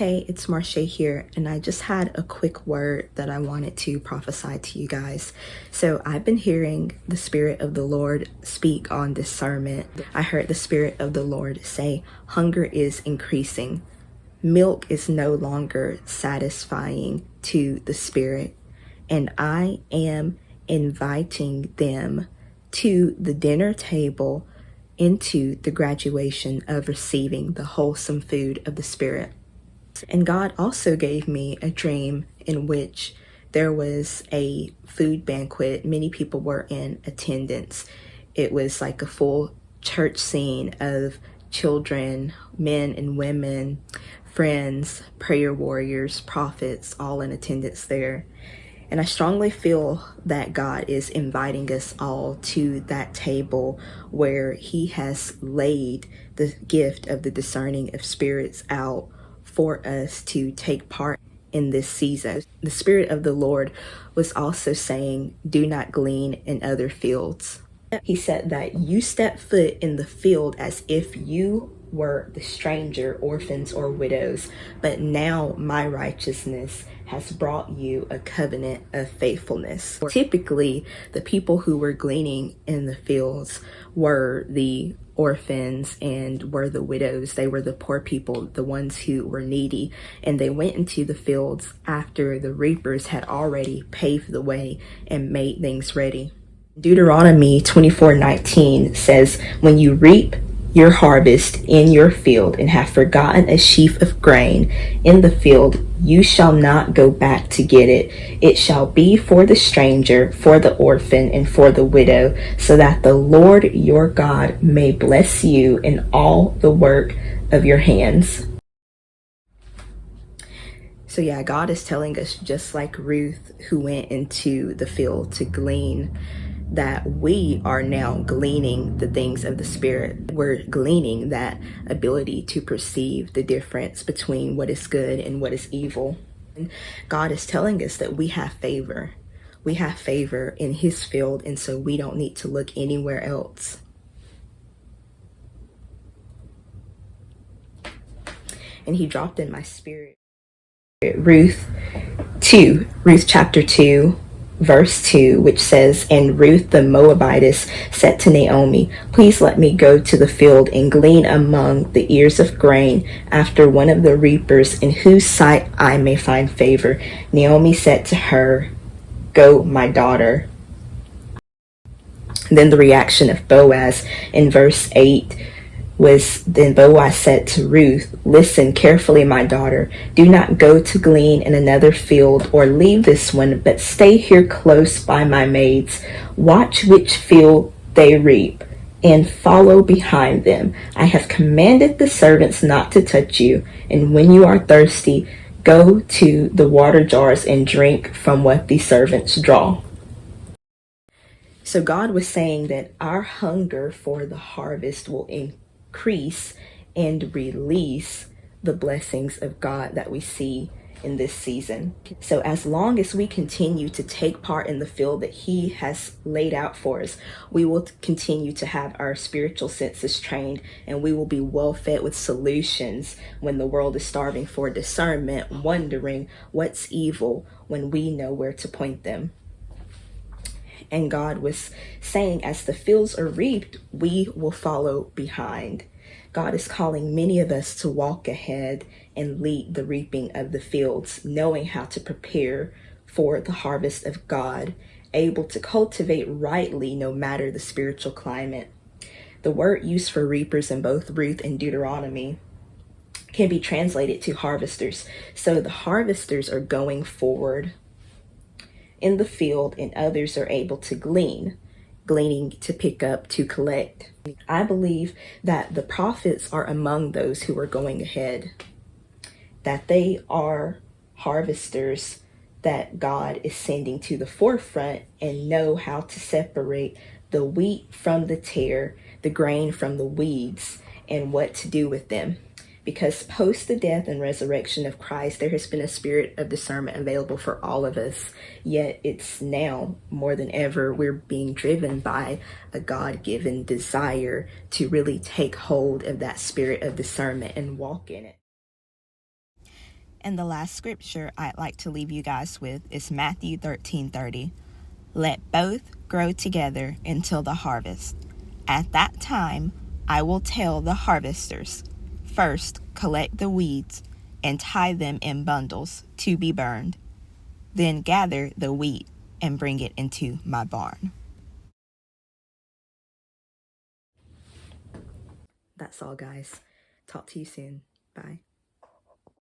Hey, it's Marshay here, and I just had a quick word that I wanted to prophesy to you guys. So I've been hearing the Spirit of the Lord speak on discernment. I heard the Spirit of the Lord say, hunger is increasing. Milk is no longer satisfying to the Spirit, and I am inviting them to the dinner table into the graduation of receiving the wholesome food of the Spirit. And God also gave me a dream in which there was a food banquet. Many people were in attendance. It was like a full church scene of children, men and women, friends, prayer warriors, prophets, all in attendance there. And I strongly feel that God is inviting us all to that table where He has laid the gift of the discerning of spirits out for us to take part in this season. The Spirit of the Lord was also saying, do not glean in other fields. He said that you step foot in the field as if you were the stranger, orphans, or widows, but now my righteousness has brought you a covenant of faithfulness. Typically, the people who were gleaning in the fields were the orphans and were the widows. They were the poor people, the ones who were needy, and they went into the fields after the reapers had already paved the way and made things ready. Deuteronomy 24:19 says, when you reap your harvest in your field and have forgotten a sheaf of grain in the field, you shall not go back to get it. It shall be for the stranger, for the orphan, and for the widow, so that the Lord your God may bless you in all the work of your hands. So yeah, God is telling us, just like Ruth, who went into the field to glean, that we are now gleaning the things of the Spirit. We're gleaning that ability to perceive the difference between what is good and what is evil. And God is telling us that we have favor. We have favor in His field, and so we don't need to look anywhere else. And He dropped in my spirit Ruth chapter 2, verse 2, which says, and Ruth the Moabitess said to Naomi, please let me go to the field and glean among the ears of grain after one of the reapers, in whose sight I may find favor. Naomi said to her, go, my daughter. And then the reaction of Boaz in verse 8 was, then Boaz said to Ruth, listen carefully, my daughter. Do not go to glean in another field or leave this one, but stay here close by my maids. Watch which field they reap and follow behind them. I have commanded the servants not to touch you. And when you are thirsty, go to the water jars and drink from what the servants draw. So God was saying that our hunger for the harvest will increase and release the blessings of God that we see in this season. So as long as we continue to take part in the field that He has laid out for us, we will continue to have our spiritual senses trained, and we will be well fed with solutions when the world is starving for discernment, wondering what's evil when we know where to point them. And God was saying, as the fields are reaped, we will follow behind. God is calling many of us to walk ahead and lead the reaping of the fields, knowing how to prepare for the harvest of God, able to cultivate rightly no matter the spiritual climate. The word used for reapers in both Ruth and Deuteronomy can be translated to harvesters. So the harvesters are going forward in the field, and others are able to gleaning to pick up, to collect. I believe that the prophets are among those who are going ahead, that they are harvesters that God is sending to the forefront and know how to separate the wheat from the tare, the grain from the weeds, and what to do with them. Because post the death and resurrection of Christ, there has been a spirit of discernment available for all of us. Yet it's now more than ever, we're being driven by a God-given desire to really take hold of that spirit of discernment and walk in it. And the last scripture I'd like to leave you guys with is Matthew 13:30. Let both grow together until the harvest. At that time, I will tell the harvesters, first collect the weeds and tie them in bundles to be burned. Then gather the wheat and bring it into my barn. That's all, guys. Talk to you soon. Bye.